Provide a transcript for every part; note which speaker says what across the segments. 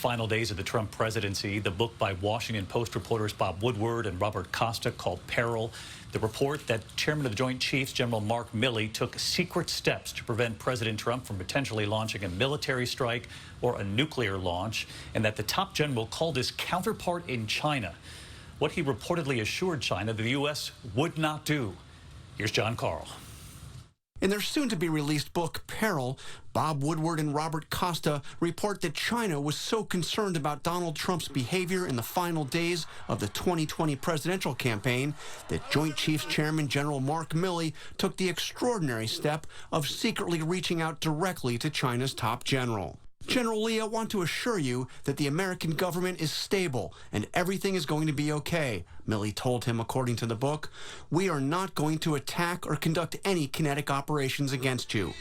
Speaker 1: final days of the Trump presidency. The book by Washington Post reporters Bob Woodward and Robert Costa called Peril. The report that Chairman of the Joint Chiefs, General Mark Milley, took secret steps to prevent President Trump from potentially launching a military strike or a nuclear launch, and that the top general called his counterpart in China what he reportedly assured China that the U.S. would not do. Here's John Carl.
Speaker 2: In their soon-to-be-released book, Peril, Bob Woodward and Robert Costa report that China was so concerned about Donald Trump's behavior in the final days of the 2020 presidential campaign that Joint Chiefs Chairman General Mark Milley took the extraordinary step of secretly reaching out directly to China's top general. General Lee, I want to assure you that the American government is stable and everything is going to be okay, Milley told him, according to the book. We are not going to attack or conduct any kinetic operations against you.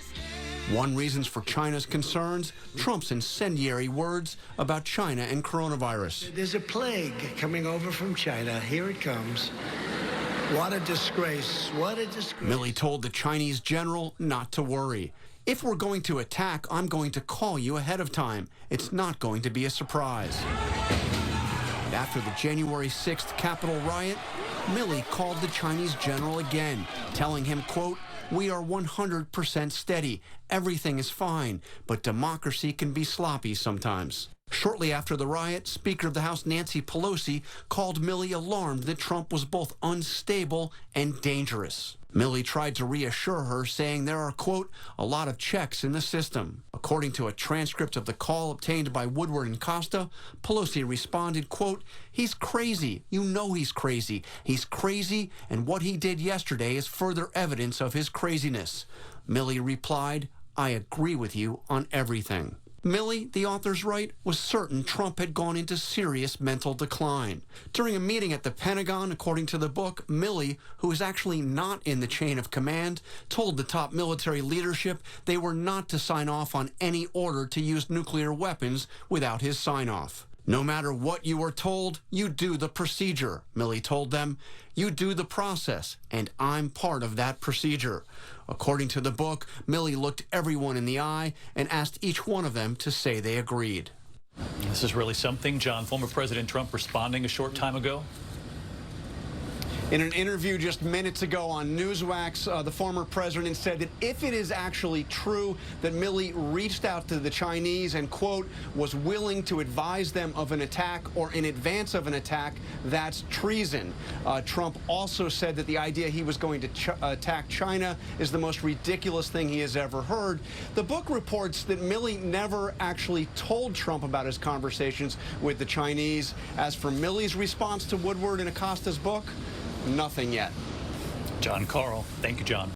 Speaker 2: One reason for China's concerns, Trump's incendiary words about China and coronavirus.
Speaker 3: There's a plague coming over from China. Here it comes. What a disgrace. What a disgrace.
Speaker 2: Milley told the Chinese general not to worry. If we're going to attack, I'm going to call you ahead of time. It's not going to be a surprise. And after the January 6th Capitol riot, Milley called the Chinese general again, telling him, quote, "We are 100% steady. Everything is fine, but democracy can be sloppy sometimes." Shortly after the riot, Speaker of the House Nancy Pelosi called Milley alarmed that Trump was both unstable and dangerous. Milley tried to reassure her, saying there are, quote, "a lot of checks in the system." According to a transcript of the call obtained by Woodward and Costa, Pelosi responded, quote, "He's crazy. You know he's crazy. He's crazy, and what he did yesterday is further evidence of his craziness." Milley replied, "I agree with you on everything." Milley, the authors write, was certain Trump had gone into serious mental decline. During a meeting at the Pentagon, according to the book, Milley, who is actually not in the chain of command, told the top military leadership they were not to sign off on any order to use nuclear weapons without his sign-off. "No matter what you are told, you do the procedure," Milley told them. "You do the process, and I'm part of that procedure." According to the book, Milley looked everyone in the eye and asked each one of them to say they agreed.
Speaker 1: This is really something. John, former President Trump responding a short time ago.
Speaker 2: In an interview just minutes ago on Newswax, the former president said that if it is actually true that Milley reached out to the Chinese and, quote, "was willing to advise them of an attack or in advance of an attack, that's treason." Trump also said that the idea he was going to attack China is the most ridiculous thing he has ever heard. The book reports that Milley never actually told Trump about his conversations with the Chinese. As for Milley's response to Woodward and Acosta's book, nothing yet.
Speaker 1: John Carl. Thank you, John.